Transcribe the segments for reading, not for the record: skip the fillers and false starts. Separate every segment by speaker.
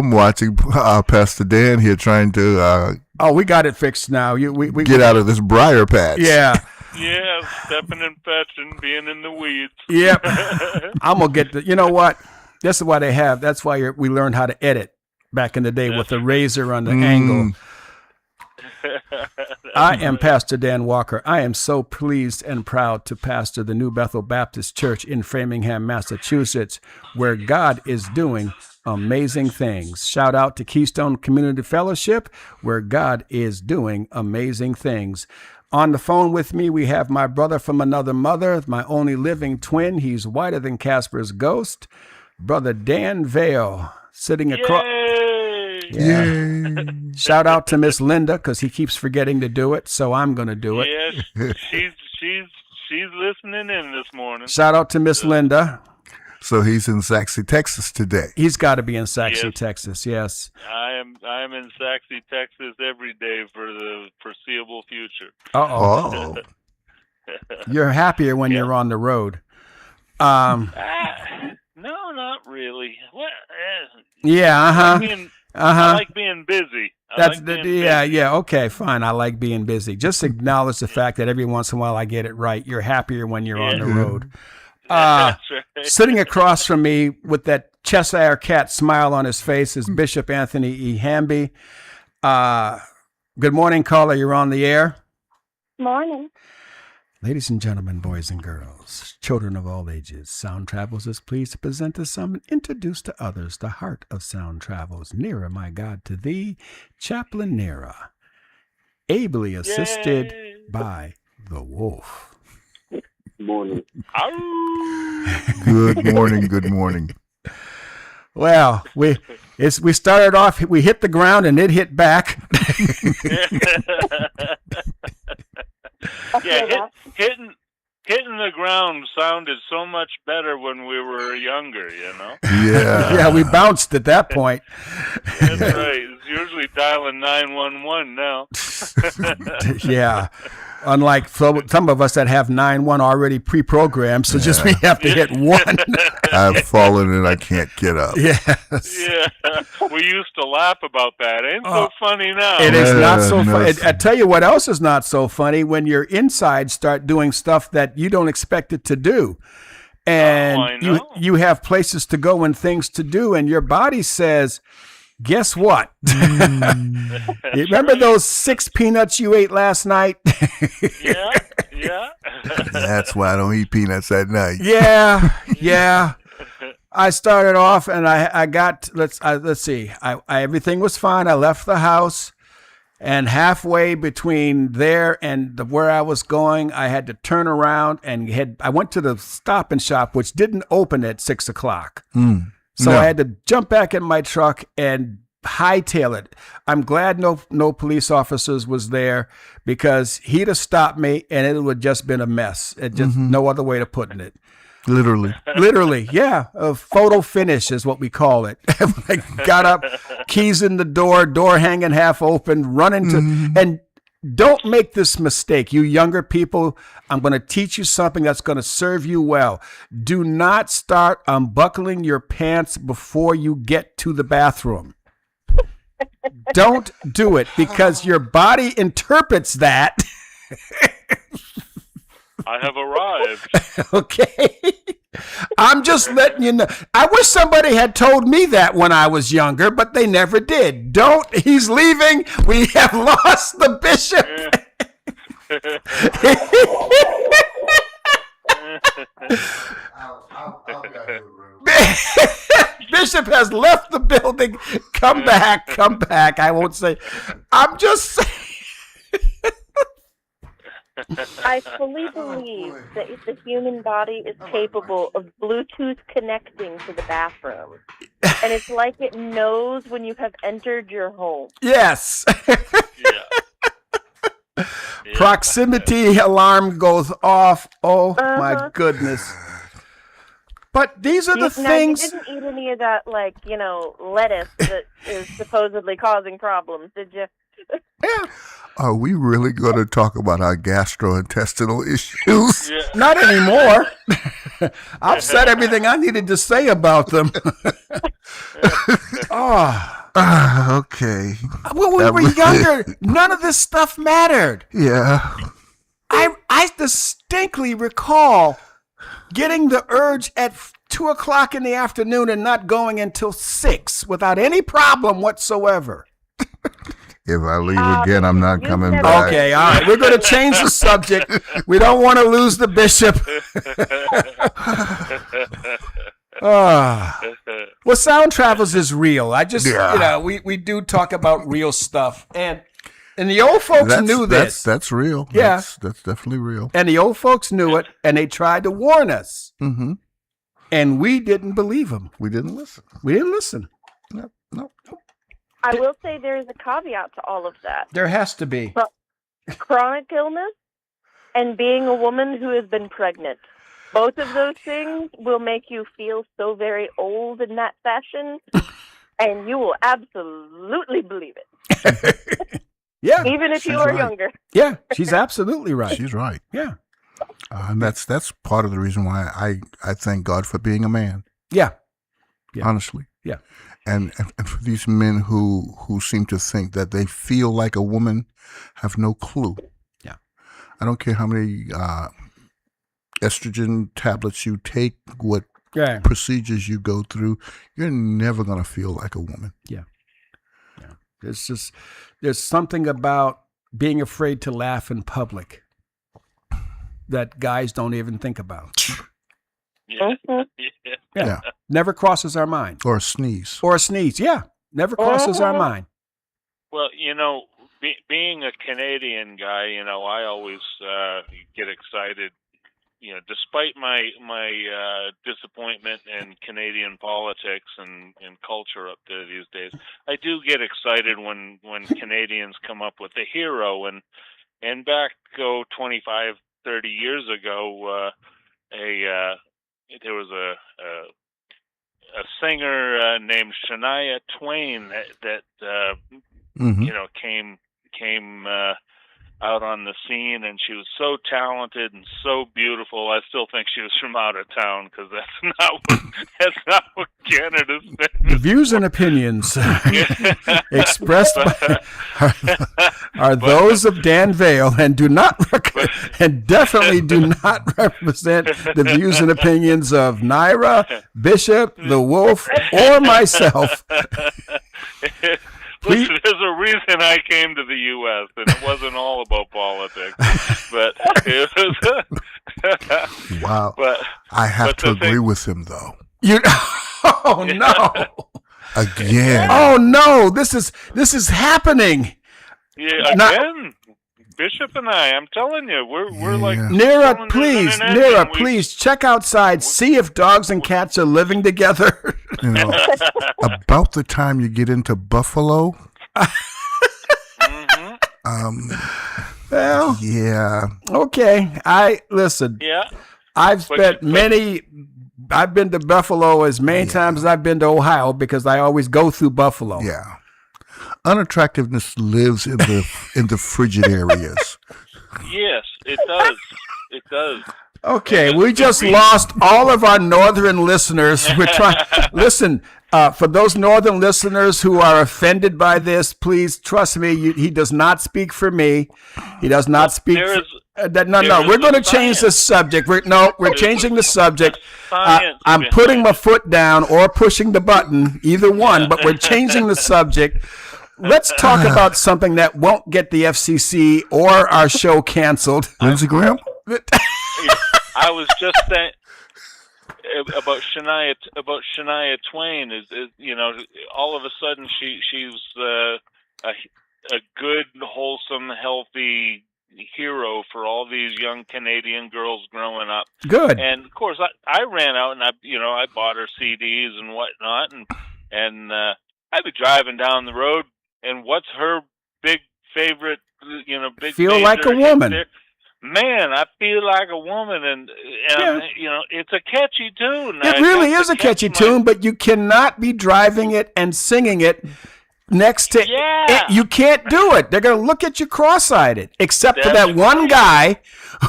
Speaker 1: I'm watching Pastor Dan here trying to
Speaker 2: we got it fixed now. We
Speaker 1: get out of this briar patch.
Speaker 2: Yeah.
Speaker 3: Yeah, stepping and fetching, being in the weeds.
Speaker 2: Yep. I'm going to get you know what? This is why they have. That's why we learned how to edit back in the day with the razor on the angle. I am Pastor Dan Walker. I am so pleased and proud to pastor the New Bethel Baptist Church in Framingham, Massachusetts, where God is doing amazing things. Shout out to Keystone Community Fellowship, where God is doing amazing things. On the phone with me, we have my brother from another mother, my only living twin. He's whiter than Casper's ghost. Brother Dan Vale, sitting across. Yeah. Shout out to Miss Linda, because he keeps forgetting to do it, so I'm going to do it.
Speaker 3: Yes, she's listening in this morning.
Speaker 2: Shout out to Miss Linda.
Speaker 1: So he's in Saxe, Texas today.
Speaker 2: He's got to be in Saxe, Texas. Yes.
Speaker 3: I am in Saxe, Texas every day for the foreseeable future.
Speaker 1: Oh.
Speaker 2: You're happier when you're on the road.
Speaker 3: No, not really. What?
Speaker 2: Yeah.
Speaker 3: I like being busy.
Speaker 2: Yeah. Okay, fine. I like being busy. Just acknowledge the fact that every once in a while I get it right. You're happier when you're on the road.
Speaker 3: That's right.
Speaker 2: Sitting across from me with that Cheshire cat smile on his face is Bishop Anthony E. Hamby. Good morning, caller. You're on the air.
Speaker 4: Morning.
Speaker 2: Ladies and gentlemen, boys and girls, children of all ages, Sound Travels is pleased to present to some and introduce to others the heart of Sound Travels, nearer, my God, to thee, Chaplain Nera, ably assisted by the wolf.
Speaker 4: Morning.
Speaker 1: Good morning. Good morning.
Speaker 2: Well, we started off. We hit the ground and it hit back.
Speaker 3: Hitting the ground sounded so much better when we were younger, you know?
Speaker 1: Yeah.
Speaker 2: We bounced at that point.
Speaker 3: That's right. It's usually dialing 911 now.
Speaker 2: Yeah. Unlike some of us that have 9-1 already pre-programmed, so just we have to hit 1.
Speaker 1: I've fallen and I can't get up.
Speaker 2: Yes.
Speaker 3: Yeah. We used to laugh about that. Ain't so funny now.
Speaker 2: It is not so funny. I tell you what else is not so funny, when your insides start doing stuff that you don't expect it to do. And you have places to go and things to do, and your body says, guess what? You remember those 6 peanuts you ate last night?
Speaker 3: Yeah.
Speaker 1: That's why I don't eat peanuts at night.
Speaker 2: Yeah. I started off and I got, let's see, everything was fine. I left the house, and halfway between there and where I was going, I had to turn around and I went to the Stop and Shop, which didn't open at 6 o'clock. So I had to jump back in my truck and hightail it. I'm glad no police officers was there, because he'd have stopped me and it would have just been a mess. It just no other way to putting it. Literally, yeah. A photo finish is what we call it. I got up, keys in the door hanging half open, running to, and don't make this mistake, you younger people. I'm going to teach you something that's going to serve you well. Do not start unbuckling your pants before you get to the bathroom. Don't do it, because your body interprets that.
Speaker 3: I have arrived.
Speaker 2: Okay. I'm just letting you know. I wish somebody had told me that when I was younger, but they never did. He's leaving. We have lost the bishop. Bishop has left the building. Come back. I won't say. I'm just saying.
Speaker 4: I fully believe that if the human body is capable of Bluetooth connecting to the bathroom, and it's like it knows when you have entered your home.
Speaker 2: Yes.
Speaker 3: Yeah.
Speaker 2: Proximity alarm goes off. Oh, my goodness. But these are the things.
Speaker 4: You didn't eat any of that, lettuce that is supposedly causing problems, did you?
Speaker 2: Yeah.
Speaker 1: Are we really going to talk about our gastrointestinal issues?
Speaker 3: Yeah.
Speaker 2: Not anymore. I've said everything I needed to say about them.
Speaker 1: Okay.
Speaker 2: When we were younger, none of this stuff mattered.
Speaker 1: Yeah.
Speaker 2: I distinctly recall getting the urge at 2:00 in the afternoon and not going until 6 without any problem whatsoever.
Speaker 1: If I leave again, I'm not coming
Speaker 4: never-
Speaker 1: back.
Speaker 2: Okay, all right. We're going to change the subject. We don't want to lose the bishop. Well, sound travels is real. I just, we do talk about real stuff. And the old folks knew this.
Speaker 1: That's real.
Speaker 2: Yeah.
Speaker 1: That's definitely real.
Speaker 2: And the old folks knew it, and they tried to warn us.
Speaker 1: Mm-hmm.
Speaker 2: And we didn't believe them.
Speaker 1: We didn't listen.
Speaker 2: We didn't listen.
Speaker 1: No.
Speaker 4: I will say there is a caveat to all of that.
Speaker 2: There has to be.
Speaker 4: Chronic illness and being a woman who has been pregnant. Both of those things will make you feel so very old in that fashion, and you will absolutely believe it.
Speaker 2: Yeah.
Speaker 4: Even if you are younger.
Speaker 2: Yeah, she's absolutely right.
Speaker 1: She's right.
Speaker 2: Yeah.
Speaker 1: And that's part of the reason why I thank God for being a man.
Speaker 2: Yeah.
Speaker 1: Honestly.
Speaker 2: Yeah.
Speaker 1: And for these men who seem to think that they feel like a woman, have no clue.
Speaker 2: Yeah.
Speaker 1: I don't care how many estrogen tablets you take, what procedures you go through, you're never going to feel like a woman.
Speaker 2: Yeah. There's something about being afraid to laugh in public that guys don't even think about. Yeah. Never crosses our mind.
Speaker 1: Or a sneeze.
Speaker 2: Yeah. Never crosses our mind.
Speaker 3: Well, being a Canadian guy, I always get excited. Despite my disappointment in Canadian politics and culture up there these days, I do get excited when Canadians come up with a hero. And back 25, 30 years ago, there was a singer named Shania Twain that came out on the scene, and she was so talented and so beautiful. I still think she was from out of town, because that's not what Canada's been.
Speaker 2: The views and opinions expressed are those of Dan Vale, and and definitely do not represent the views and opinions of Naira, Bishop, the Wolf, or myself.
Speaker 3: Listen, there's a reason I came to the U.S., and it wasn't all about politics. But it was.
Speaker 1: Wow. I have to agree with him, though.
Speaker 2: Oh no!
Speaker 1: Again.
Speaker 2: Oh no! This is happening.
Speaker 3: Yeah, again. Bishop and I'm telling you, we're like
Speaker 2: Nira, please check outside, see if dogs and cats are living together.
Speaker 1: About the time you get into Buffalo.
Speaker 2: Well,
Speaker 1: yeah.
Speaker 2: Okay, listen.
Speaker 3: Yeah.
Speaker 2: I've been to Buffalo as many times as I've been to Ohio, because I always go through Buffalo.
Speaker 1: Yeah. Unattractiveness lives in the frigid areas.
Speaker 3: Yes, it does. It does.
Speaker 2: Okay, we just lost all of our northern listeners. We're trying. Listen, for those northern listeners who are offended by this, please trust me. He does not speak for me. He does not speak. No. We're going to change the subject. We're changing the subject. I'm putting my foot down or pushing the button, either one. But we're changing the subject. Let's talk about something that won't get the FCC or our show canceled.
Speaker 1: Lindsey Graham?
Speaker 3: I was just saying about Shania Twain is all of a sudden she's a good, wholesome, healthy hero for all these young Canadian girls growing up.
Speaker 2: Good.
Speaker 3: And of course I ran out and I bought her CDs and whatnot, and I'd be driving down the road, and what's her big favorite?
Speaker 2: Feel Like a Woman.
Speaker 3: Man, I feel like a woman, and it's a catchy tune.
Speaker 2: It really is a catchy tune, but you cannot be driving it and singing it next to
Speaker 3: Yeah.
Speaker 2: you can't do it. They're going to look at you cross-eyed, except for
Speaker 3: That's
Speaker 2: that one
Speaker 3: right.
Speaker 2: guy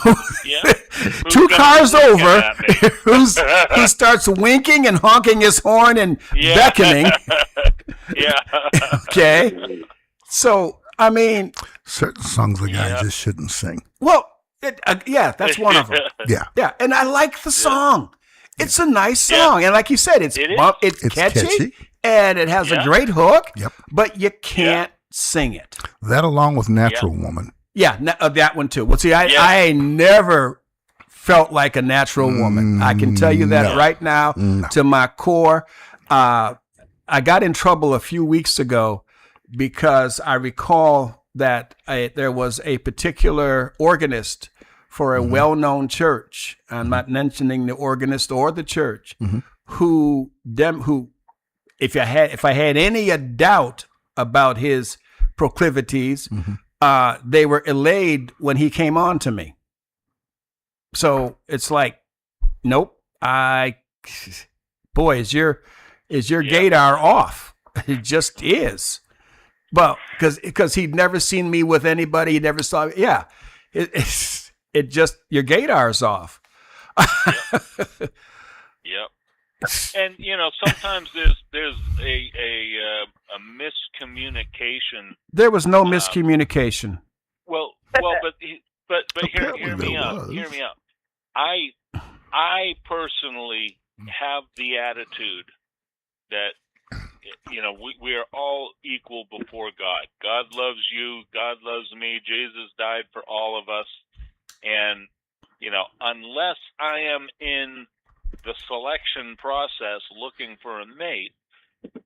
Speaker 2: who,
Speaker 3: Yeah.
Speaker 2: two
Speaker 3: gonna
Speaker 2: cars
Speaker 3: be looking
Speaker 2: over
Speaker 3: at me?
Speaker 2: who starts winking and honking his horn and
Speaker 3: Yeah.
Speaker 2: beckoning.
Speaker 3: Yeah.
Speaker 2: Okay. So, I mean,
Speaker 1: Certain songs a guy
Speaker 3: Yeah.
Speaker 1: just shouldn't sing.
Speaker 2: well, yeah, that's one of them.
Speaker 1: Yeah.
Speaker 2: Yeah, and I like the song. It's a nice
Speaker 3: Yeah.
Speaker 2: song, and like you said, it's
Speaker 3: It is.
Speaker 2: it's
Speaker 1: It's
Speaker 2: catchy,
Speaker 1: catchy.
Speaker 2: and it has a
Speaker 3: Yeah.
Speaker 2: great hook.
Speaker 1: Yep.
Speaker 2: But you can't sing it.
Speaker 1: That along with Natural Woman.
Speaker 2: Yeah, that one too. Well, see,
Speaker 3: Yeah.
Speaker 2: I never felt like a natural woman. I can tell you that
Speaker 1: No.
Speaker 2: right now
Speaker 1: No.
Speaker 2: to my core. I got in trouble a few weeks ago because I recall that there was a particular organist for a well-known church. I'm not mentioning the organist or the church, who, if I had any doubt about his proclivities, they were allayed when he came on to me. So it's like, nope, boy, is your gaydar off? It just is. Well, because he'd never seen me with anybody, he never saw me. Yeah, it just your gaydar's off.
Speaker 3: Yep. And sometimes there's a miscommunication.
Speaker 2: There was no miscommunication.
Speaker 3: Well, but hear
Speaker 1: Apparently
Speaker 3: me
Speaker 1: there
Speaker 3: out.
Speaker 1: was.
Speaker 3: Hear me out. I personally have the attitude that we are all equal before God. God loves you. God loves me. Jesus died for all of us. And unless I am in the selection process looking for a mate,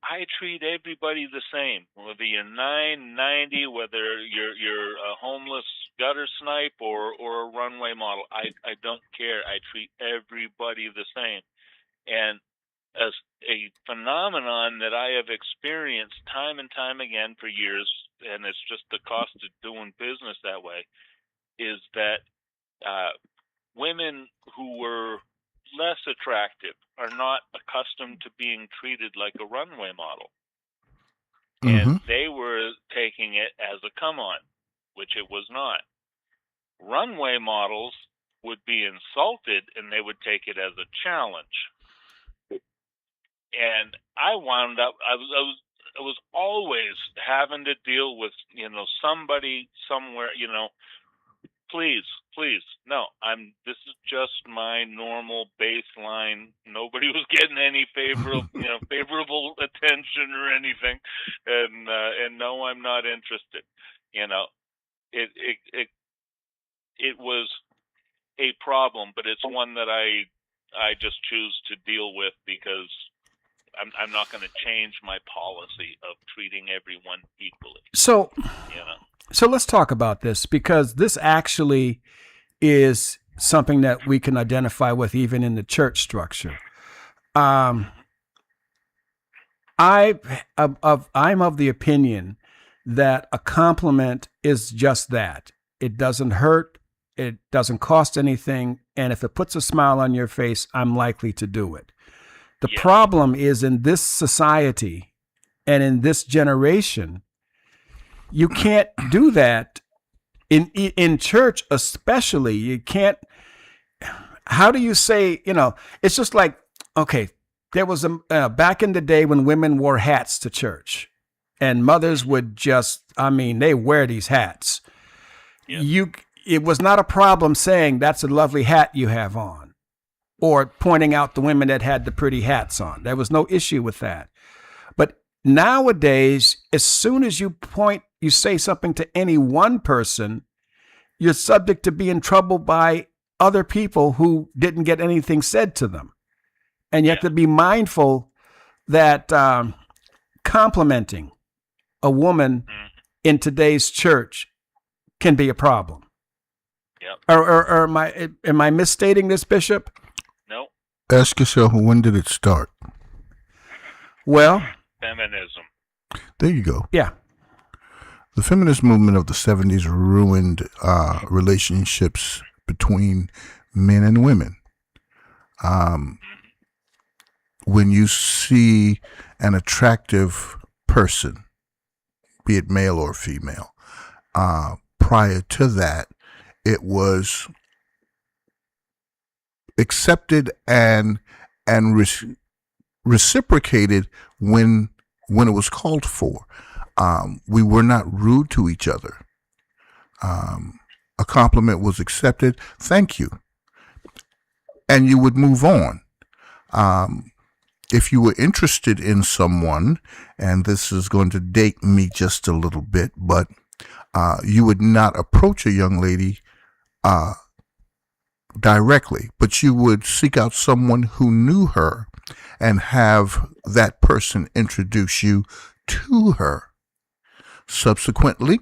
Speaker 3: I treat everybody the same. Whether you're 990, whether you're a homeless gutter snipe or a runway model, I don't care. I treat everybody the same. And as a phenomenon that I have experienced time and time again for years, and it's just the cost of doing business that way, is that women who were less attractive are not accustomed to being treated like a runway model. And they were taking it as a come-on, which it was not. Runway models would be insulted, and they would take it as a challenge. And I wound up, I was always having to deal with, somebody somewhere, please, no, this is just my normal baseline. Nobody was getting any favorable attention or anything. And no, I'm not interested. It was a problem, but it's one that I just choose to deal with because I'm not going to change my policy of treating everyone equally.
Speaker 2: So let's talk about this, because this actually is something that we can identify with even in the church structure. I'm of the opinion that a compliment is just that. It doesn't hurt. It doesn't cost anything. And if it puts a smile on your face, I'm likely to do it. The problem is, in this society and in this generation, you can't do that. In church especially, you can't. How do you say, it's just like, okay, there was back in the day when women wore hats to church, and mothers would they wear these hats. Yeah. It was not a problem saying, that's a lovely hat you have on, or pointing out the women that had the pretty hats on. There was no issue with that. But nowadays, as soon as you say something to any one person, you're subject to be in trouble by other people who didn't get anything said to them. And you have to be mindful that complimenting a woman in today's church can be a problem.
Speaker 3: Yep.
Speaker 2: Or am I misstating this, Bishop?
Speaker 3: No.
Speaker 1: Ask yourself, when did it start?
Speaker 2: Well,
Speaker 3: Feminism.
Speaker 1: There you go.
Speaker 2: Yeah.
Speaker 1: The feminist movement of the 70s ruined relationships between men and women. When you see an attractive person be it male or female. Prior to that, it was accepted and reciprocated when it was called for. We were not rude to each other. A compliment was accepted. Thank you. And you would move on. If you were interested in someone, and this is going to date me just a little bit, but you would not approach a young lady directly, but you would seek out someone who knew her and have that person introduce you to her. Subsequently,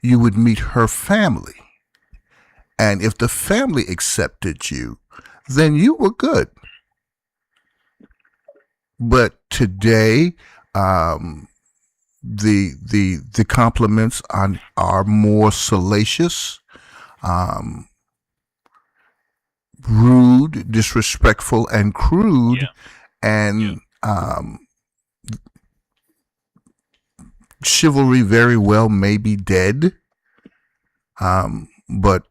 Speaker 1: you would meet her family. And if the family accepted you, then you were good. But today, the compliments are more salacious, rude, disrespectful, and crude, and chivalry very well may be dead. But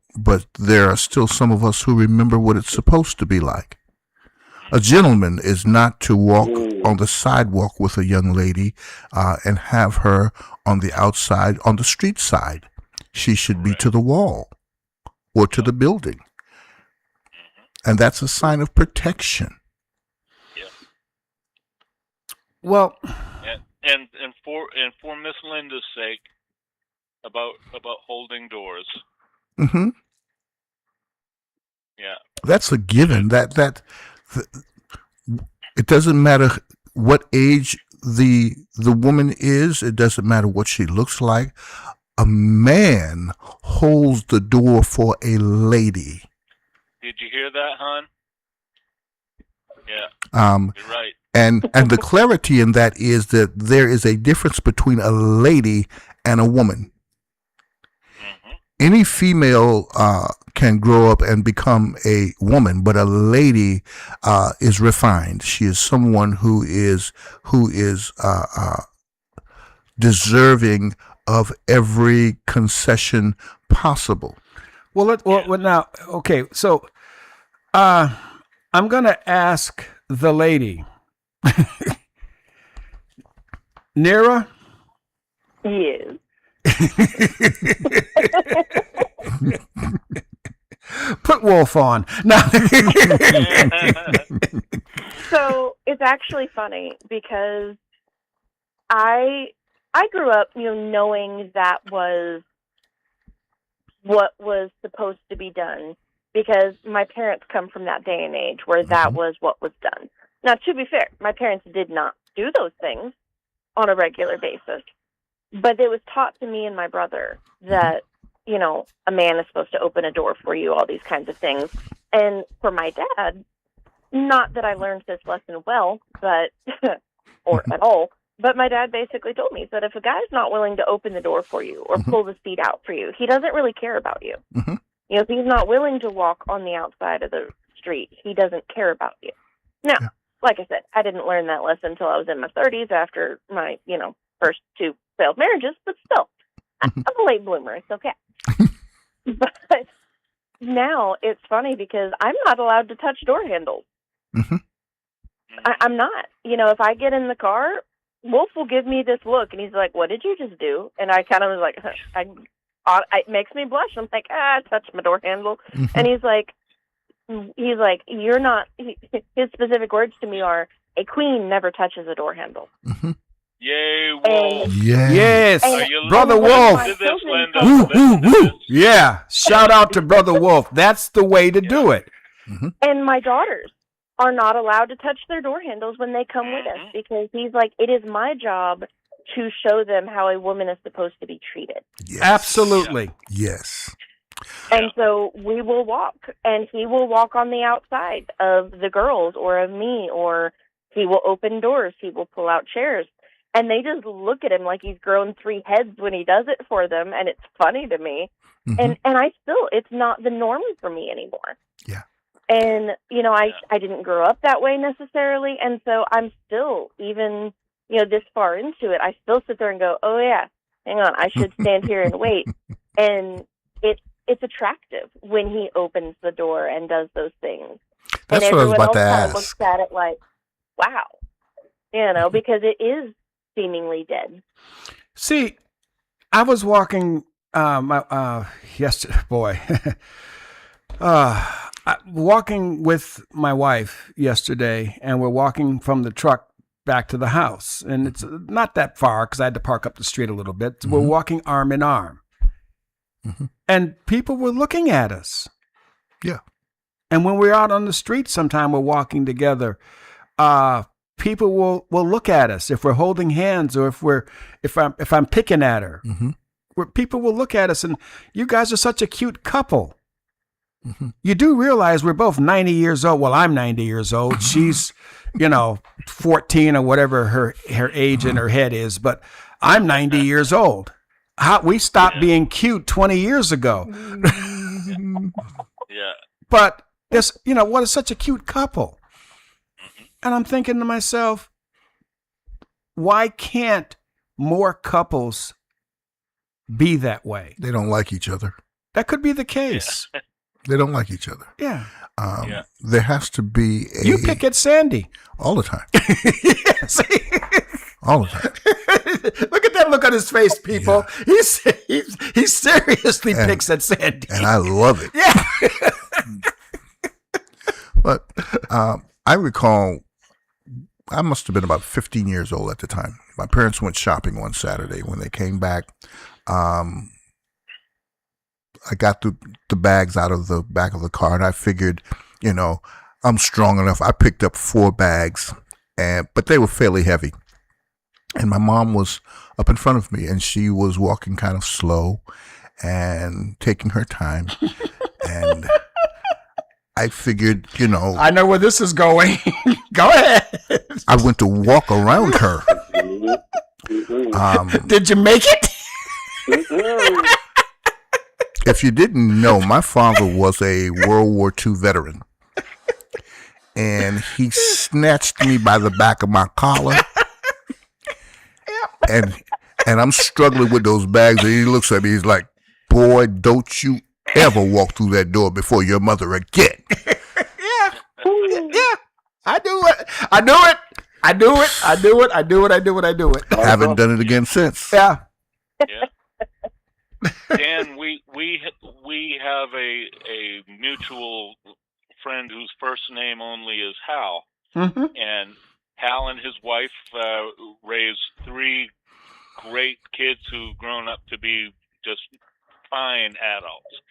Speaker 1: there are still some of us who remember what it's supposed to be like. A gentleman is not to walk on the sidewalk with a young lady and have her on the outside, on the street side. She should be to the wall or to the building. And that's a sign of protection.
Speaker 3: Yeah.
Speaker 2: Well,
Speaker 3: and for Miss Linda's sake, about holding doors.
Speaker 1: Mm-hmm.
Speaker 3: Yeah.
Speaker 1: That's a given. That it doesn't matter what age the woman is. It doesn't matter what she looks like. A man holds the door for a lady.
Speaker 3: Did you hear that, hon? Yeah. You're right.
Speaker 1: And the clarity in that is that there is a difference between a lady and a woman.
Speaker 3: Mm-hmm.
Speaker 1: Any female can grow up and become a woman, but a lady is refined. She is someone who is deserving of every concession possible.
Speaker 2: well, now, okay. So, I'm gonna ask the lady, Nira.
Speaker 4: Yes.
Speaker 2: Put Wolf on. No.
Speaker 4: So it's actually funny because I grew up, knowing that was what was supposed to be done because my parents come from that day and age where that was what was done. Now, to be fair, my parents did not do those things on a regular basis, but it was taught to me and my brother that, a man is supposed to open a door for you, all these kinds of things. And for my dad, not that I learned this lesson well, but, or at all, but my dad basically told me that if a guy's not willing to open the door for you or pull the seat out for you, he doesn't really care about you.
Speaker 1: Mm-hmm.
Speaker 4: If he's not willing to walk on the outside of the street, he doesn't care about you. Now, like I said, I didn't learn that lesson until I was in my 30s after my, first 2 failed marriages, but still, I'm a late bloomer. It's okay. But now it's funny because I'm not allowed to touch door handles.
Speaker 1: Mm-hmm.
Speaker 4: I'm not. If I get in the car, Wolf will give me this look, and he's like, "What did you just do?" And I kind of was like, it makes me blush. I'm like, I touched my door handle.
Speaker 1: Mm-hmm.
Speaker 4: And he's like, you're not, his specific words to me are, a queen never touches a door handle.
Speaker 1: Mm-hmm.
Speaker 3: Yay, Wolf.
Speaker 2: Yes,
Speaker 4: And
Speaker 2: Brother Wolf. Woo, woo, woo. Yeah, shout out to Brother Wolf. That's the way to do it.
Speaker 1: Mm-hmm.
Speaker 4: And my daughters are not allowed to touch their door handles when they come with us because he's like, it is my job to show them how a woman is supposed to be treated.
Speaker 1: Yes.
Speaker 2: Absolutely.
Speaker 1: Yes.
Speaker 4: And so we will walk, and he will walk on the outside of the girls or of me, or he will open doors, he will pull out chairs. And they just look at him like he's grown 3 heads when he does it for them, and it's funny to me.
Speaker 1: Mm-hmm.
Speaker 4: And it's not the norm for me anymore.
Speaker 1: Yeah.
Speaker 4: And, I didn't grow up that way necessarily, and so I'm still, even, this far into it, I still sit there and go, oh yeah, hang on, I should stand here and wait. And it's attractive when he opens the door and does those things.
Speaker 1: That's
Speaker 4: and
Speaker 1: what I was
Speaker 4: everyone
Speaker 1: about
Speaker 4: else
Speaker 1: to
Speaker 4: kind of
Speaker 1: ask.
Speaker 4: looks at it like, wow, because it is seemingly dead.
Speaker 2: See, I was walking yesterday, boy, walking with my wife yesterday, and we're walking from the truck back to the house, and it's not that far because I had to park up the street a little bit. We're walking arm in arm, and people were looking at us.
Speaker 1: Yeah.
Speaker 2: And when we're out on the street, sometime we're walking together. People will look at us if we're holding hands, or if I'm picking at her. Where people will look at us, and you guys are such a cute couple. You do realize we're both 90 years old. Well, I'm 90 years old. She's, 14 or whatever her age in her head is, but I'm 90 years old. We stopped being cute 20 years ago.
Speaker 3: Yeah.
Speaker 2: But this, what is such a cute couple? And I'm thinking to myself, why can't more couples be that way?
Speaker 1: They don't like each other.
Speaker 2: That could be the case.
Speaker 1: They don't like each other.
Speaker 2: Yeah.
Speaker 1: There has to be
Speaker 2: You pick at Sandy.
Speaker 1: all the time.
Speaker 2: Yes.
Speaker 1: All the time.
Speaker 2: Look at that look on his face, people. Yeah. He seriously picks at Sandy.
Speaker 1: And I love it.
Speaker 2: Yeah.
Speaker 1: But I recall I must have been about 15 years old at the time. My parents went shopping one Saturday. When they came back, I got the bags out of the back of the car, and I figured, I'm strong enough. I picked up 4 bags, but they were fairly heavy. And my mom was up in front of me, and she was walking kind of slow and taking her time. And I figured,
Speaker 2: I know where this is going. Go ahead.
Speaker 1: I went to walk around her.
Speaker 2: Did you make it?
Speaker 1: If you didn't know, my father was a World War II veteran. And he snatched me by the back of my collar. And I'm struggling with those bags. And he looks at me, he's like, boy, don't you ever walk through that door before your mother again.
Speaker 2: Yeah. I do it.
Speaker 1: Haven't done it again since.
Speaker 2: Yeah.
Speaker 3: Yeah. Dan, we have a mutual friend whose first name only is Hal, and Hal and his wife raised 3 great kids who've grown up to be just fine adults.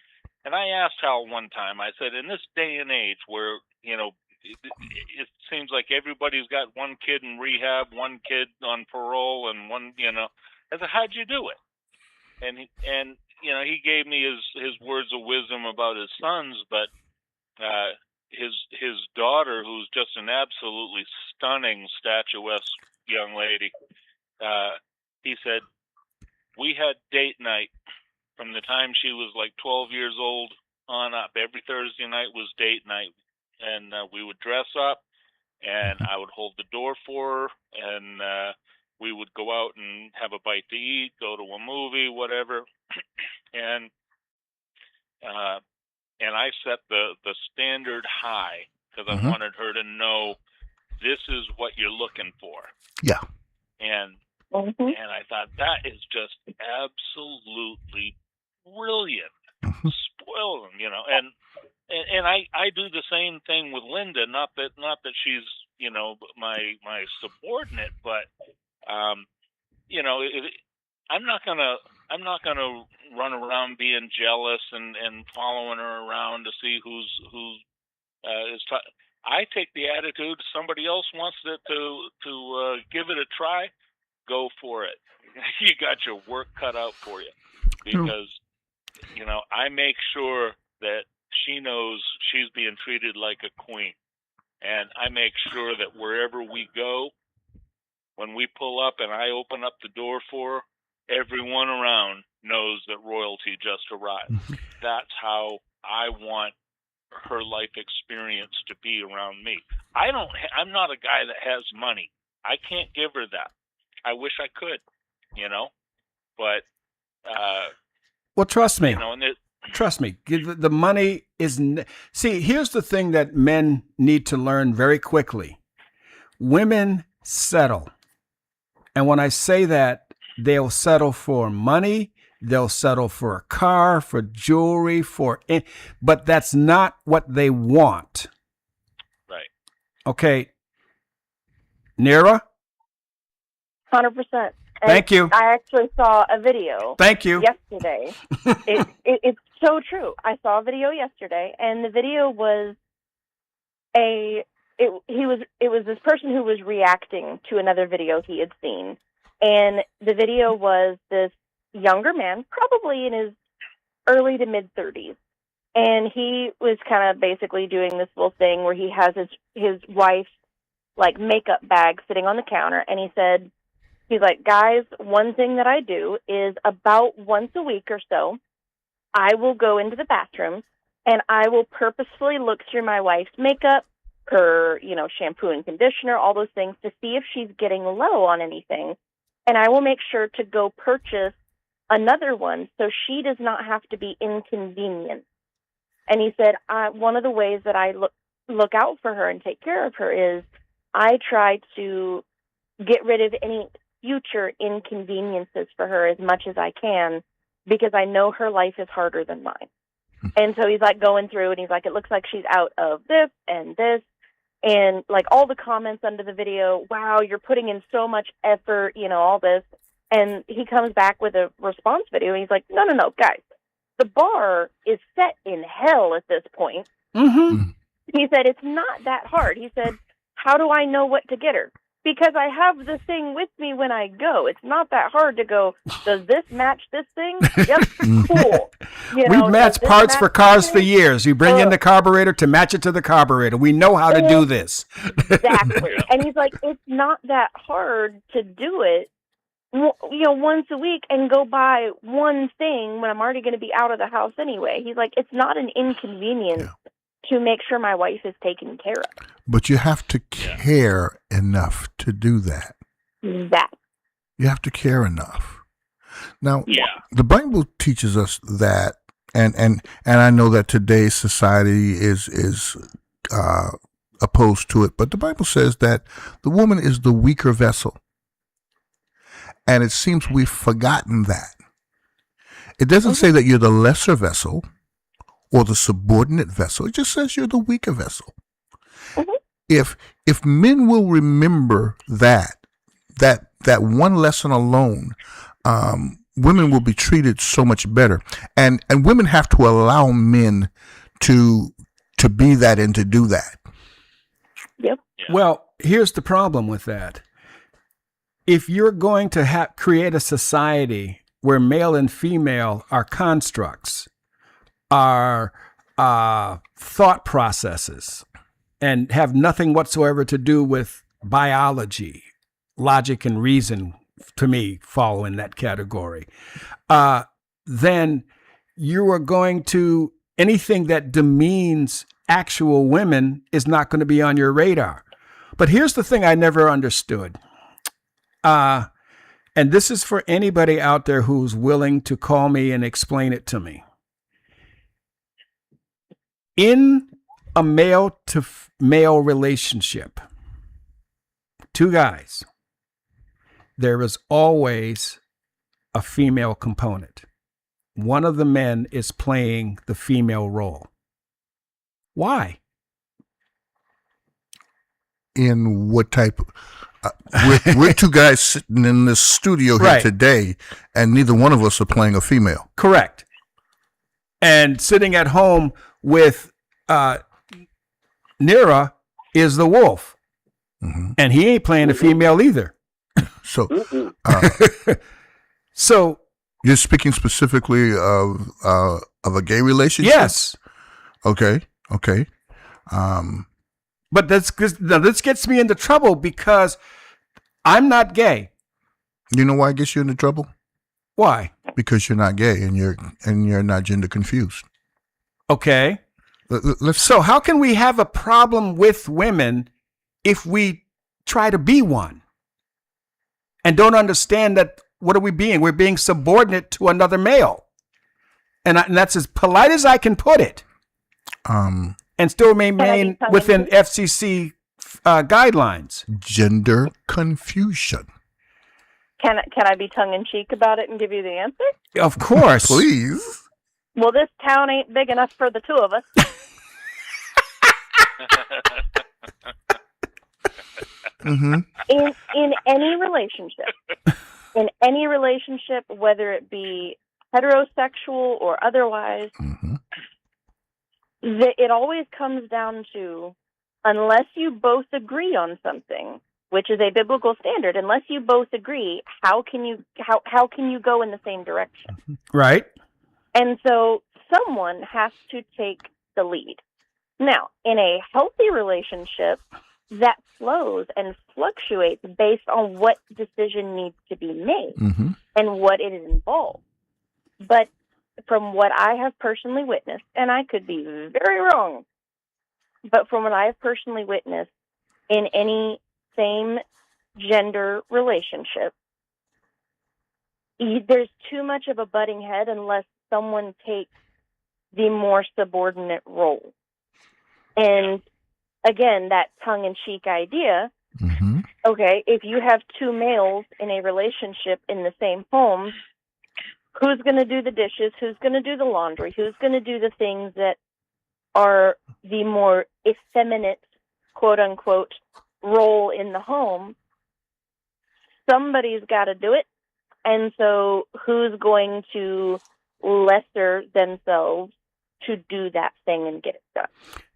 Speaker 3: And I asked Hal one time, I said, in this day and age where, it seems like everybody's got one kid in rehab, one kid on parole, and one, I said, how'd you do it? And he gave me his words of wisdom about his sons, but his daughter, who's just an absolutely stunning, statuesque young lady, he said, we had date night from the time she was like 12 years old on up. Every Thursday night was date night, and we would dress up, and I would hold the door for her, and we would go out and have a bite to eat, go to a movie, whatever. And I set the standard high because I wanted her to know this is what you're looking for.
Speaker 1: Yeah.
Speaker 3: And I thought that is just absolutely brilliant. Spoil them, and I do the same thing with Linda. Not that she's my subordinate, but I'm not gonna run around being jealous and following her around to see who's is. I take the attitude somebody else wants to give it a try, go for it. You got your work cut out for you, because I make sure that she knows she's being treated like a queen, and I make sure that wherever we go, when we pull up and I open up the door for her, everyone around knows that royalty just arrived. That's how I want her life experience to be around me. I'm not a guy that has money. I can't give her that. I wish I could, but
Speaker 2: Well, trust me.
Speaker 3: and
Speaker 2: Trust me. The money is. See, here's the thing that men need to learn very quickly. Women settle. And when I say that, they'll settle for money. They'll settle for a car, for jewelry, but that's not what they want.
Speaker 3: right.
Speaker 2: Okay. Nira?
Speaker 4: 100%.
Speaker 2: Thank you.
Speaker 4: I actually saw a video.
Speaker 2: Thank you.
Speaker 4: Yesterday. It's so true. I saw a video yesterday, and the video was it was this person who was reacting to another video he had seen, and the video was this younger man, probably in his early to mid 30s, and he was kind of basically doing this little thing where he has his wife's like makeup bag sitting on the counter, and he's like, guys, one thing that I do is about once a week or so, I will go into the bathroom and I will purposefully look through my wife's makeup, her, shampoo and conditioner, all those things to see if she's getting low on anything. And I will make sure to go purchase another one so she does not have to be inconvenienced. And he said, one of the ways that I look out for her and take care of her is I try to get rid of any future inconveniences for her as much as I can, because I know her life is harder than mine. And so he's like going through and he's like, it looks like she's out of this and this. And like all the comments under the video, wow, you're putting in so much effort, all this. And he comes back with a response video and he's like, no, guys, the bar is set in hell at this point.
Speaker 2: Mm-hmm.
Speaker 4: He said, it's not that hard. He said, how do I know what to get her? Because I have the thing with me when I go. It's not that hard to go, does this match this thing? Yep, cool.
Speaker 2: We've matched parts for cars for years. You bring in the carburetor to match it to the carburetor. We know how to do this.
Speaker 4: Exactly. And he's like, it's not that hard to do it, once a week and go buy one thing when I'm already going to be out of the house anyway. He's like, it's not an inconvenience to make sure my wife is taken care of.
Speaker 1: But you have to care enough to do that.
Speaker 4: That.
Speaker 1: You have to care enough. Now, the Bible teaches us that, and I know that today's society is opposed to it, but the Bible says that the woman is the weaker vessel. And it seems we've forgotten that. It doesn't say that you're the lesser vessel or the subordinate vessel. It just says you're the weaker vessel. Mm-hmm. If men will remember that one lesson alone, women will be treated so much better. And women have to allow men to be that and to do that.
Speaker 4: Yep.
Speaker 2: Yeah. Well, here's the problem with that. If you're going to create a society where male and female are constructs, are thought processes, and have nothing whatsoever to do with biology, logic and reason, to me, fall in that category, then you are going to, anything that demeans actual women is not going to be on your radar. But here's the thing I never understood. And this is for anybody out there who's willing to call me and explain it to me. In a male to male relationship, two guys, there is always a female component. One of the men is playing the female role. Why?
Speaker 1: In what type? We're two guys sitting in this studio here today, and neither one of us are playing a female.
Speaker 2: Correct. And sitting at home with Nira is the wolf, and he ain't playing a female either.
Speaker 1: So,
Speaker 2: so
Speaker 1: you're speaking specifically of a gay relationship?
Speaker 2: Yes.
Speaker 1: Okay.
Speaker 2: But this gets me into trouble because I'm not gay.
Speaker 1: You know why it gets you into trouble?
Speaker 2: Why?
Speaker 1: Because you're not gay and you're not gender confused.
Speaker 2: Okay. So how can we have a problem with women if we try to be one? and don't understand that what are we being? We're being subordinate to another male. And that's as polite as I can put it. And still remain within FCC guidelines.
Speaker 1: Gender confusion.
Speaker 4: Can I be tongue in cheek about it and give you the answer?
Speaker 2: Of course.
Speaker 1: Please.
Speaker 4: Well, this town ain't big enough for the two of us.
Speaker 1: Mm-hmm.
Speaker 4: In any relationship, whether it be heterosexual or otherwise,
Speaker 1: Mm-hmm.
Speaker 4: it always comes down to, unless you both agree on something, which is a biblical standard, unless you both agree, how can you go in the same direction?
Speaker 2: Right.
Speaker 4: And so someone has to take the lead. Now, in a healthy relationship, that flows and fluctuates based on what decision needs to be made
Speaker 1: Mm-hmm.
Speaker 4: and what it involves. But from what I have personally witnessed, and I could be very wrong, but from what I have personally witnessed in any same gender relationship, there's too much of a butting head unless someone takes the more subordinate role. And again, that tongue-in-cheek idea,
Speaker 1: Mm-hmm.
Speaker 4: okay, if you have two males in a relationship in the same home, who's going to do the dishes? Who's going to do the laundry? Who's going to do the things that are the more effeminate, quote-unquote, role in the home? Somebody's got to do it. And so who's going to lesser themselves to do that thing and get it done?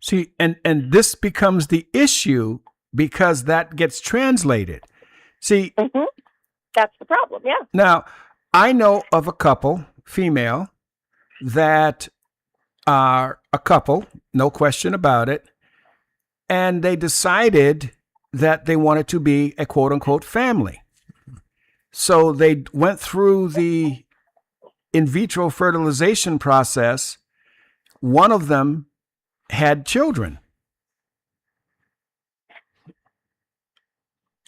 Speaker 2: See, and this becomes the issue because that gets translated. See,
Speaker 4: Mm-hmm. That's the problem, yeah.
Speaker 2: now, I know of a couple, female, that are a couple, no question about it, and they decided that they wanted to be a quote-unquote family. So they went through the in vitro fertilization process. One of them had children.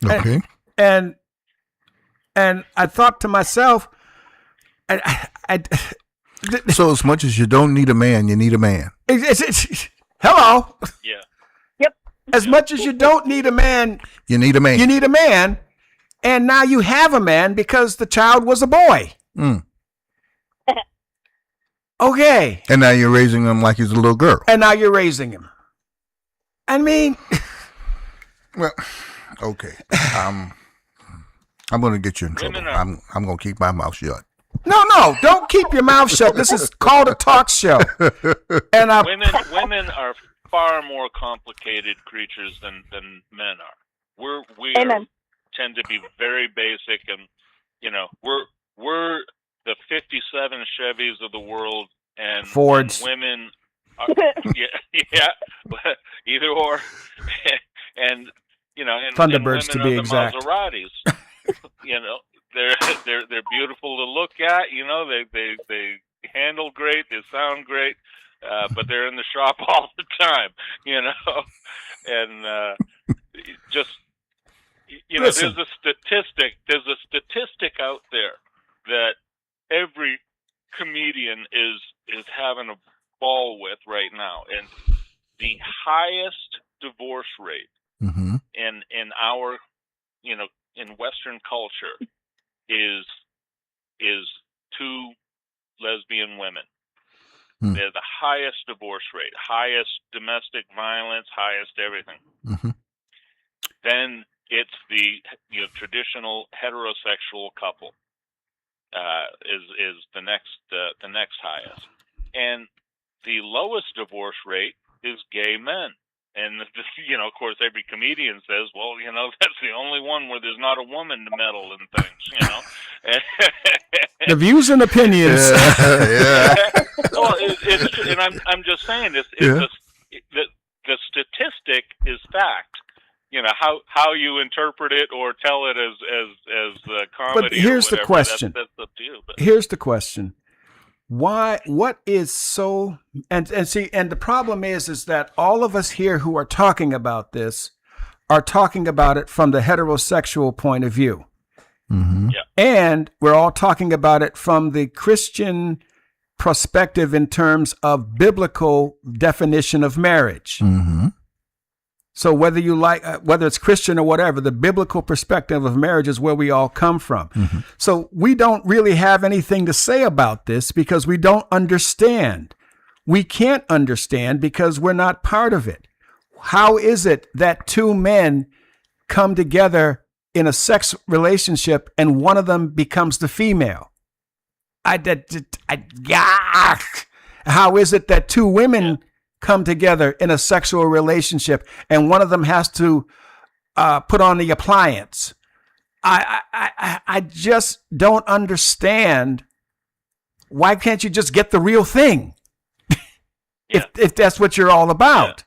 Speaker 1: Okay.
Speaker 2: And I thought to myself,
Speaker 1: So as much as you don't need a man, you need a man.
Speaker 2: hello.
Speaker 3: Yeah.
Speaker 4: Yep.
Speaker 2: As much as you don't need a man,
Speaker 1: You need a man.
Speaker 2: you need a man. And now you have a man because the child was a boy.
Speaker 1: Mm.
Speaker 2: Okay.
Speaker 1: And now you're raising him like he's a little girl.
Speaker 2: And now you're raising him. I mean,
Speaker 1: Well, okay. I'm going to get you in trouble.
Speaker 3: Women are-
Speaker 1: I'm going to keep my mouth shut.
Speaker 2: no, don't keep your mouth shut. This is called a talk show. And
Speaker 3: Women are far more complicated creatures than men are. We
Speaker 4: Amen.
Speaker 3: tend to be very basic, and we're the 57 Chevys of the world, and
Speaker 2: Fords.
Speaker 3: and women are, yeah, either or, and
Speaker 2: Thunderbirds,
Speaker 3: and
Speaker 2: to
Speaker 3: women
Speaker 2: be
Speaker 3: are the
Speaker 2: exact.
Speaker 3: Maseratis. They're beautiful to look at. They handle great, they sound great, but they're in the shop all the time. And just
Speaker 2: Listen.
Speaker 3: There's a statistic out there that every comedian is having a ball with right now, and the highest divorce rate
Speaker 1: Mm-hmm.
Speaker 3: in our in Western culture is two lesbian women.
Speaker 1: Hmm.
Speaker 3: They're the highest divorce rate, highest domestic violence, highest everything.
Speaker 1: Mm-hmm.
Speaker 3: Then it's the traditional heterosexual couple is the next highest, and the lowest divorce rate is gay men. And of course, every comedian says, "Well, that's the only one where there's not a woman to meddle in things."
Speaker 2: the views and opinions.
Speaker 1: Yeah.
Speaker 3: Well, and I'm just saying this.
Speaker 1: Yeah.
Speaker 3: The statistic is fact. How you interpret it or tell it as comedy.
Speaker 2: But here's
Speaker 3: or
Speaker 2: the
Speaker 3: whatever,
Speaker 2: question.
Speaker 3: That's up to you. But
Speaker 2: Here's the question. Why, what is so, and see, and the problem is that all of us here who are talking about this are talking about it from the heterosexual point of view.
Speaker 1: Mm-hmm.
Speaker 3: Yeah.
Speaker 2: And we're all talking about it from the Christian perspective in terms of biblical definition of marriage.
Speaker 1: Mm-hmm.
Speaker 2: So whether you like, whether it's Christian or whatever, the biblical perspective of marriage is where we all come from.
Speaker 1: Mm-hmm.
Speaker 2: So we don't really have anything to say about this because we don't understand. We can't understand because we're not part of it. How is it that two men come together in a sex relationship and one of them becomes the female? How is it that two women come together in a sexual relationship and one of them has to put on the appliance? I just don't understand. Why can't you just get the real thing? If that's what you're all about. Yeah.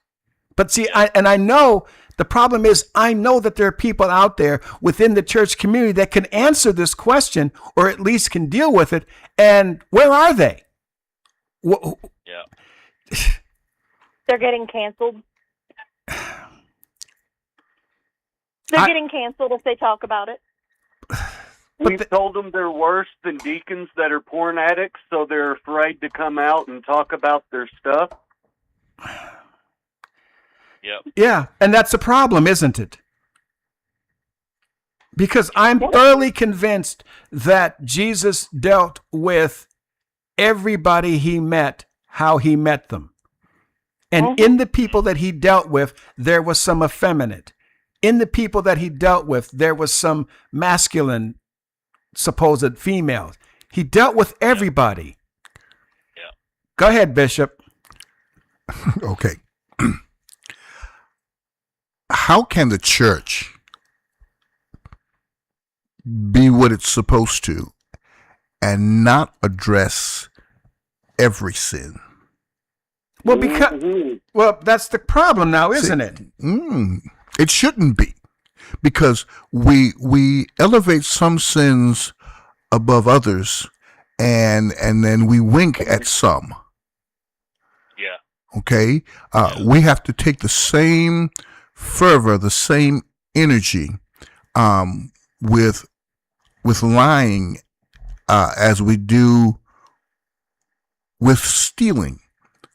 Speaker 2: But see, I know the problem is I know that there are people out there within the church community that can answer this question or at least can deal with it. And where are they?
Speaker 3: Yeah.
Speaker 4: They're getting canceled. They're getting canceled if they talk about it.
Speaker 5: We've told them they're worse than deacons that are porn addicts, so they're afraid to come out and talk about their stuff.
Speaker 3: Yep.
Speaker 2: Yeah, and that's a problem, isn't it? Because I'm thoroughly convinced that Jesus dealt with everybody he met how he met them. And in the people that he dealt with, there was some effeminate. In the people that he dealt with, there was some masculine, supposed females. He dealt with everybody.
Speaker 3: Yeah.
Speaker 2: Go ahead, Bishop.
Speaker 1: Okay. How can the church be what it's supposed to and not address every sin?
Speaker 2: Well, that's the problem now, isn't it?
Speaker 1: It shouldn't be, because we elevate some sins above others, and then we wink at some.
Speaker 3: Yeah.
Speaker 1: Okay, we have to take the same fervor, the same energy, with lying, as we do with stealing.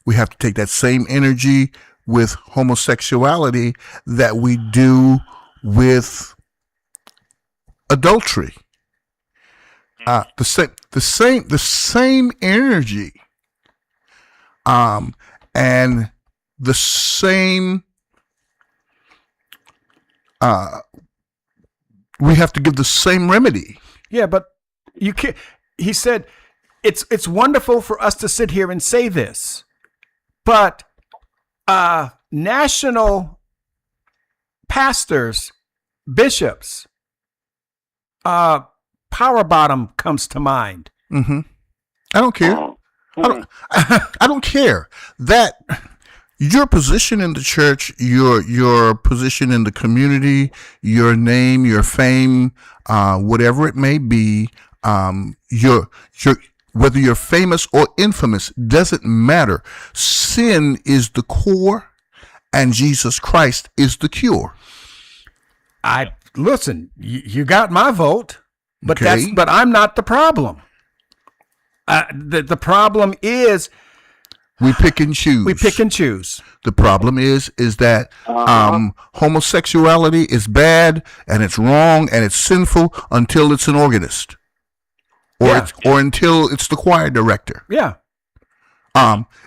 Speaker 1: We have to take that same energy with homosexuality that we do with adultery. The same energy, and the same. We have to give the same remedy.
Speaker 2: Yeah, but you can't. He said, "It's wonderful for us to sit here and say this, but national pastors, bishops, power bottom comes to mind."
Speaker 1: Mm-hmm. I don't care. I don't care that your position in the church, your position in the community, your name, your fame, whatever it may be, your whether you're famous or infamous, doesn't matter. Sin is the core, and Jesus Christ is the cure.
Speaker 2: Listen. You got my vote, but
Speaker 1: Okay.
Speaker 2: but I'm not the problem. The problem is
Speaker 1: we pick and choose. The problem is that homosexuality is bad and it's wrong and it's sinful until it's an organist, or until it's the choir director.
Speaker 2: Yeah.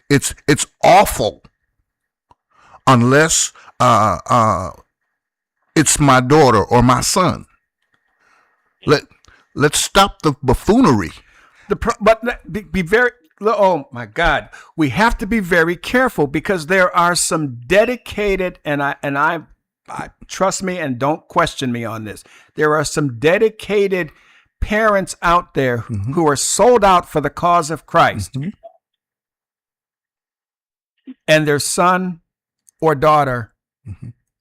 Speaker 1: It's awful unless it's my daughter or my son. Let's stop the buffoonery.
Speaker 2: But be very. Oh my God, we have to be very careful because there are some dedicated, and I trust me and don't question me on this. There are some dedicated parents out there who are sold out for the cause of Christ, and their son or daughter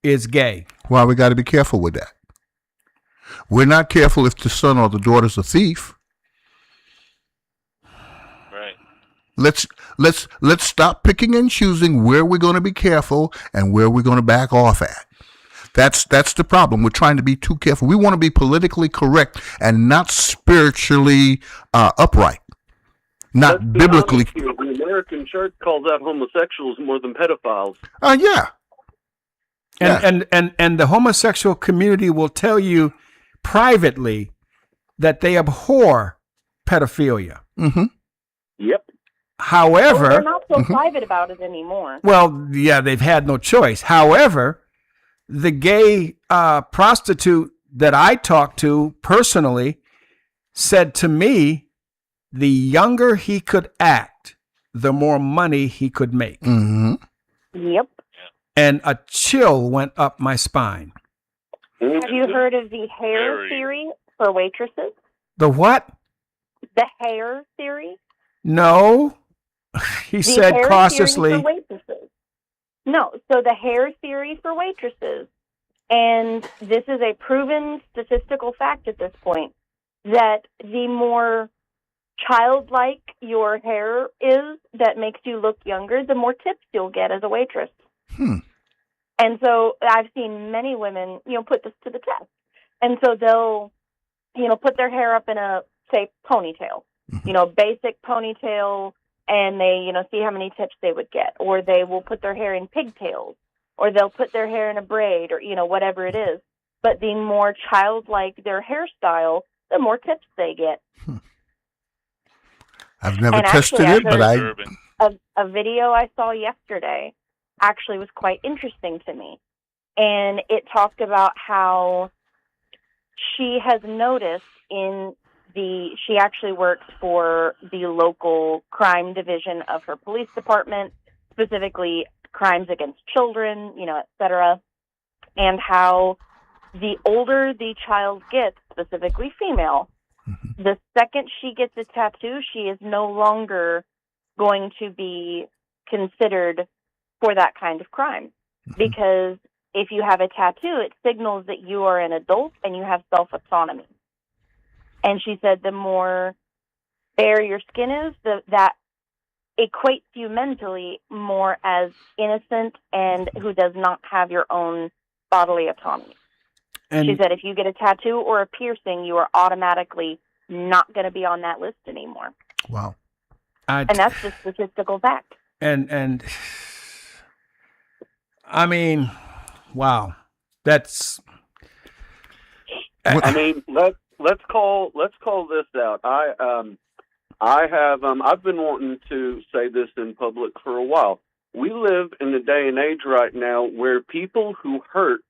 Speaker 2: is gay.
Speaker 1: Why we got to be careful with that? We're not careful if the son or the daughter's a thief. Let's stop picking and choosing where we're going to be careful and where we're going to back off at. That's the problem. We're trying to be too careful. We want to be politically correct and not spiritually upright, not
Speaker 5: Let's be
Speaker 1: biblically.
Speaker 5: honest here. The American church calls out homosexuals more than pedophiles.
Speaker 1: Yeah.
Speaker 2: And the homosexual community will tell you privately that they abhor pedophilia.
Speaker 1: Mm-hmm.
Speaker 5: Yep.
Speaker 2: However,
Speaker 4: they're not so private about it anymore.
Speaker 2: well, yeah, they've had no choice. However, the gay prostitute that I talked to personally said to me, the younger he could act, the more money he could make.
Speaker 1: Mm-hmm.
Speaker 4: Yep.
Speaker 2: And a chill went up my spine.
Speaker 4: Have you heard of the hair
Speaker 3: Very.
Speaker 4: theory for waitresses?
Speaker 2: The what?
Speaker 4: The hair theory?
Speaker 2: No, he
Speaker 4: The
Speaker 2: said
Speaker 4: hair
Speaker 2: cautiously.
Speaker 4: theory for waitresses. No, so the hair theory for waitresses, and this is a proven statistical fact at this point, that the more childlike your hair is that makes you look younger, the more tips you'll get as a waitress. And so I've seen many women, put this to the test. And so they'll, put their hair up in a, say, ponytail, basic ponytail, and they, see how many tips they would get. Or they will put their hair in pigtails, or they'll put their hair in a braid, or, whatever it is. But the more childlike their hairstyle, the more tips they get.
Speaker 1: I've never
Speaker 4: And
Speaker 1: tested
Speaker 4: actually,
Speaker 1: it, but I.
Speaker 3: Urban.
Speaker 4: A video I saw yesterday actually was quite interesting to me. And it talked about how she has noticed she actually works for the local crime division of her police department, specifically crimes against children, et cetera, and how the older the child gets, specifically female, the second she gets a tattoo, she is no longer going to be considered for that kind of crime. Because if you have a tattoo, it signals that you are an adult and you have self-autonomy. And she said the more bare your skin is, that equates you mentally more as innocent and who does not have your own bodily autonomy.
Speaker 2: And
Speaker 4: She said if you get a tattoo or a piercing, you are automatically not going to be on that list anymore.
Speaker 1: Wow.
Speaker 4: And that's just statistical fact.
Speaker 2: and I mean, wow, that's.
Speaker 5: I mean, let's call this out. I've been wanting to say this in public for a while. We live in a day and age right now where people who hurt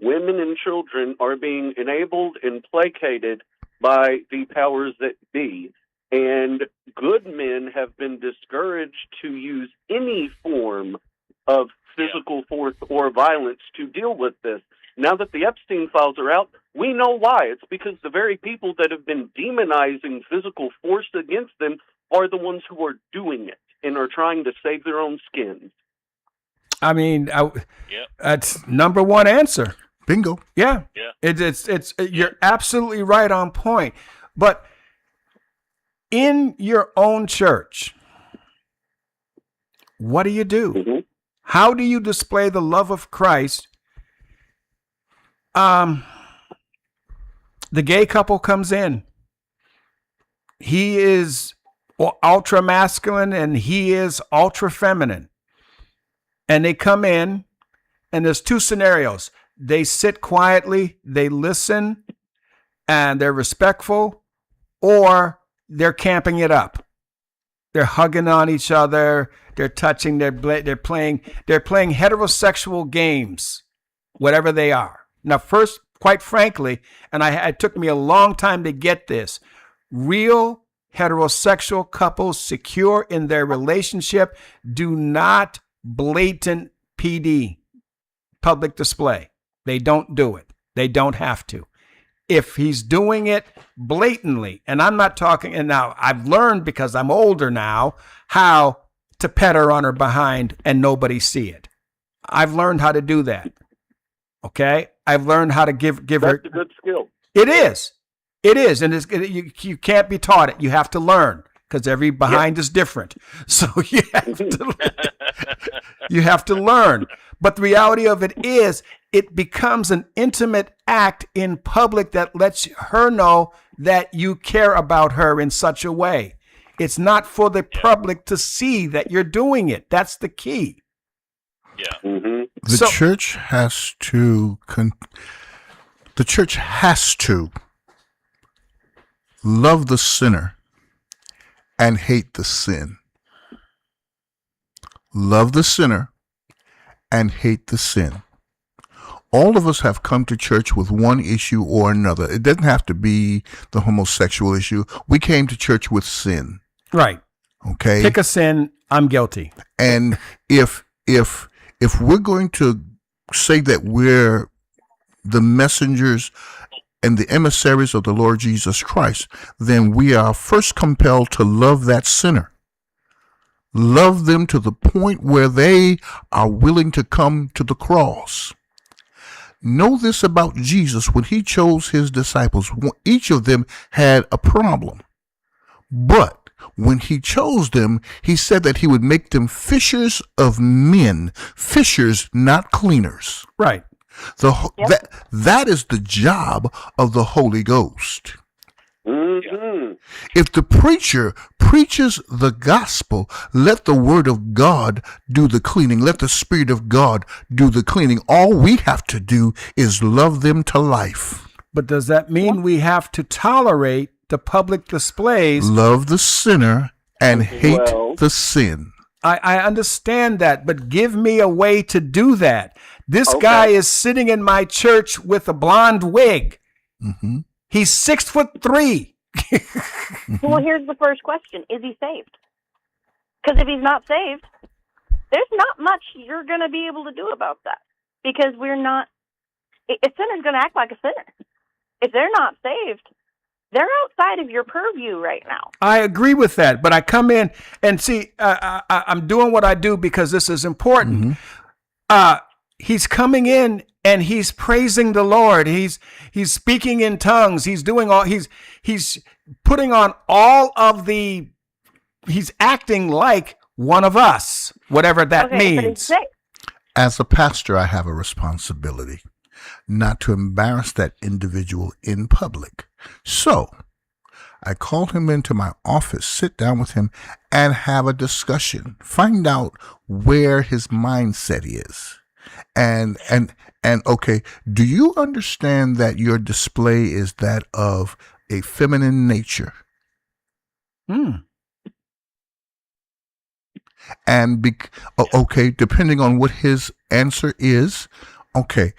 Speaker 5: women and children are being enabled and placated by the powers that be. And good men have been discouraged to use any form of physical force or violence to deal with this. Now that the Epstein files are out, we know why. It's because the very people that have been demonizing physical force against them are the ones who are doing it and are trying to save their own skins.
Speaker 2: I mean, that's number one answer.
Speaker 1: Bingo.
Speaker 2: Yeah.
Speaker 3: Yeah.
Speaker 2: It's you're absolutely right on point. But in your own church, what do you do?
Speaker 5: Mm-hmm.
Speaker 2: How do you display the love of Christ? The gay couple comes in. He is ultra masculine and he is ultra feminine. And they come in, and there's two scenarios. They sit quietly, they listen, and they're respectful, or they're camping it up. They're hugging on each other. They're touching. They're playing heterosexual games, whatever they are. Now, first, quite frankly, and it took me a long time to get this, real heterosexual couples secure in their relationship do not blatant PD, public display. They don't do it. They don't have to. If he's doing it blatantly, and I'm not talking, and now I've learned because I'm older now how to pet her on her behind and nobody see it. I've learned how to do that. Okay? I've learned how to give her.
Speaker 5: That's a good skill.
Speaker 2: It is. It is. And you can't be taught it. You have to learn because every behind is different. So you have to learn. But the reality of it is, it becomes an intimate act in public that lets her know that you care about her in such a way. It's not for the public to see that you're doing it. That's the key.
Speaker 3: Yeah.
Speaker 5: Mm-hmm.
Speaker 1: The church has to love the sinner and hate the sin. Love the sinner and hate the sin. All of us have come to church with one issue or another. It doesn't have to be the homosexual issue. We came to church with sin.
Speaker 2: Right.
Speaker 1: Okay.
Speaker 2: Pick a sin. I'm guilty.
Speaker 1: And if we're going to say that we're the messengers and the emissaries of the Lord Jesus Christ, then we are first compelled to love that sinner. Love them to the point where they are willing to come to the cross. Know this about Jesus. When he chose his disciples, each of them had a problem. But when he chose them, he said that he would make them fishers of men, fishers, not cleaners.
Speaker 2: Right.
Speaker 1: That is the job of the Holy Ghost.
Speaker 5: Mm-hmm.
Speaker 1: If the preacher preaches the gospel, let the word of God do the cleaning. Let the Spirit of God do the cleaning. All we have to do is love them to life.
Speaker 2: But does that mean we have to tolerate the public displays?
Speaker 1: Love the sinner and hate the sin.
Speaker 2: I understand that, but give me a way to do that. This guy is sitting in my church with a blonde wig.
Speaker 1: Mm-hmm.
Speaker 2: He's 6'3".
Speaker 4: Well, here's the first question. Is he saved? Because if he's not saved, there's not much you're going to be able to do about that. Because we're not, a sinner's going to act like a sinner. If they're not saved, they're outside of your purview right now.
Speaker 2: I agree with that, but I come in and see, I'm doing what I do because this is important.
Speaker 1: Mm-hmm.
Speaker 2: He's coming in and he's praising the Lord. He's speaking in tongues. He's doing all, he's putting on all of the, he's acting like one of us, whatever that means.
Speaker 1: As a pastor, I have a responsibility not to embarrass that individual in public. So I called him into my office, sit down with him and have a discussion, find out where his mindset is. And okay, do you understand that your display is that of a feminine nature? And okay, depending on what his answer is, okay,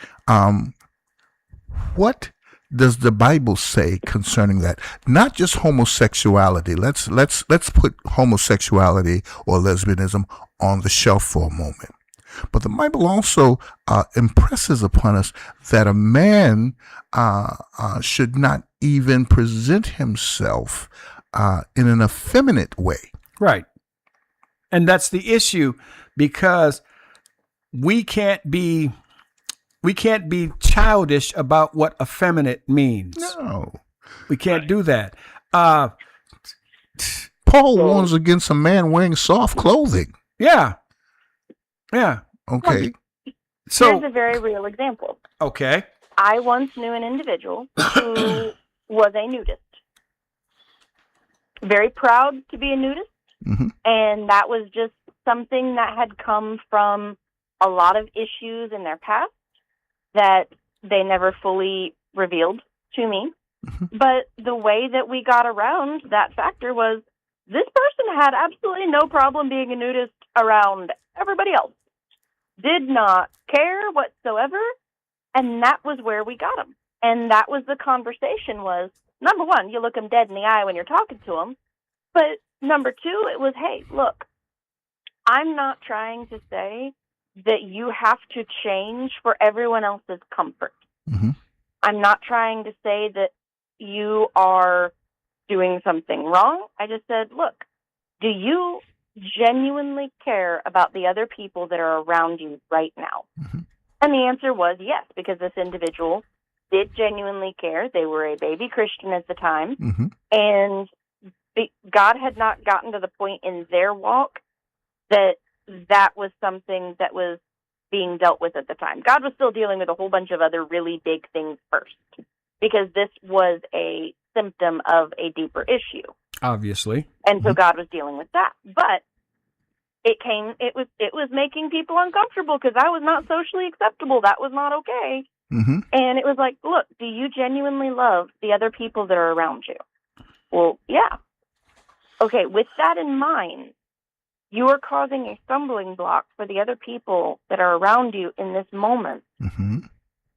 Speaker 1: what does the Bible say concerning that? Not just homosexuality. Let's put homosexuality or lesbianism on the shelf for a moment. But the Bible also impresses upon us that a man should not even present himself in an effeminate way.
Speaker 2: Right. And that's the issue, because we can't be childish about what effeminate means.
Speaker 1: No.
Speaker 2: We can't do that.
Speaker 1: Paul warns against a man wearing soft clothing.
Speaker 2: Yeah. Yeah.
Speaker 1: Okay.
Speaker 2: So
Speaker 4: here's a very real example.
Speaker 2: Okay.
Speaker 4: I once knew an individual who was a nudist. Very proud to be a nudist.
Speaker 1: Mm-hmm.
Speaker 4: And that was just something that had come from a lot of issues in their past that they never fully revealed to me.
Speaker 1: Mm-hmm.
Speaker 4: But the way that we got around that factor was this person had absolutely no problem being a nudist around everybody else. Did not care whatsoever. And that was where we got him. And that was the conversation was, number one, you look them dead in the eye when you're talking to them. But number two, it was, hey, look, I'm not trying to say that you have to change for everyone else's comfort.
Speaker 1: Mm-hmm.
Speaker 4: I'm not trying to say that you are doing something wrong. I just said, look, do you genuinely care about the other people that are around you right now?
Speaker 1: Mm-hmm.
Speaker 4: And the answer was yes, because this individual did genuinely care. They were a baby Christian at the time.
Speaker 1: Mm-hmm.
Speaker 4: And God had not gotten to the point in their walk that was something that was being dealt with at the time. God was still dealing with a whole bunch of other really big things first, because this was a symptom of a deeper issue.
Speaker 2: Obviously.
Speaker 4: And so God was dealing with that. But it was making people uncomfortable because I was not socially acceptable. That was not okay.
Speaker 1: Mm-hmm.
Speaker 4: And it was like, look, do you genuinely love the other people that are around you? Well, yeah. Okay, with that in mind, you are causing a stumbling block for the other people that are around you in this moment
Speaker 1: Mm-hmm.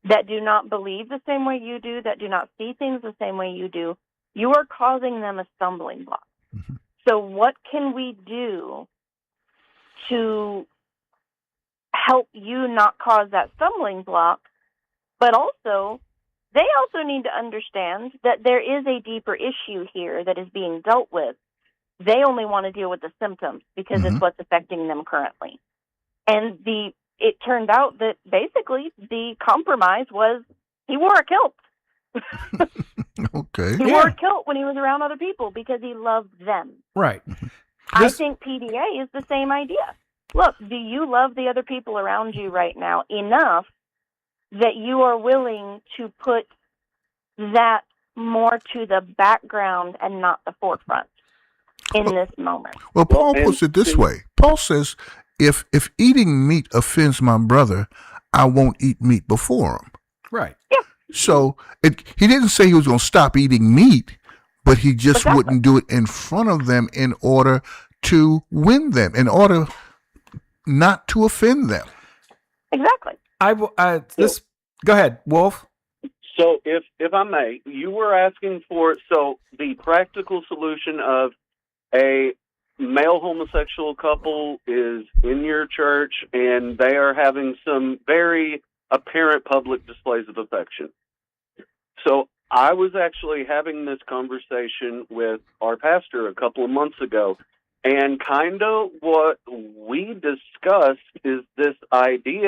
Speaker 4: that do not believe the same way you do, that do not see things the same way you do. You are causing them a stumbling block.
Speaker 1: Mm-hmm.
Speaker 4: So what can we do to help you not cause that stumbling block? But also, they also need to understand that there is a deeper issue here that is being dealt with. They only want to deal with the symptoms because it's what's affecting them currently. And it turned out that basically the compromise was he wore a kilt.
Speaker 1: Okay.
Speaker 4: He wore a kilt when he was around other people because he loved them.
Speaker 2: Right.
Speaker 4: I think PDA is the same idea. Look, do you love the other people around you right now enough that you are willing to put that more to the background and not the forefront in this moment?
Speaker 1: Well, Paul puts it this way. Paul says, if eating meat offends my brother, I won't eat meat before him.
Speaker 2: Right.
Speaker 4: Yeah.
Speaker 1: So he didn't say he was going to stop eating meat, but he just wouldn't do it in front of them in order to win them, in order not to offend them.
Speaker 4: Exactly.
Speaker 2: Go ahead, Wolf.
Speaker 5: So if I may, you were asking for the practical solution of a male homosexual couple is in your church and they are having some very apparent public displays of affection. So I was actually having this conversation with our pastor a couple of months ago, and kind of what we discussed is this idea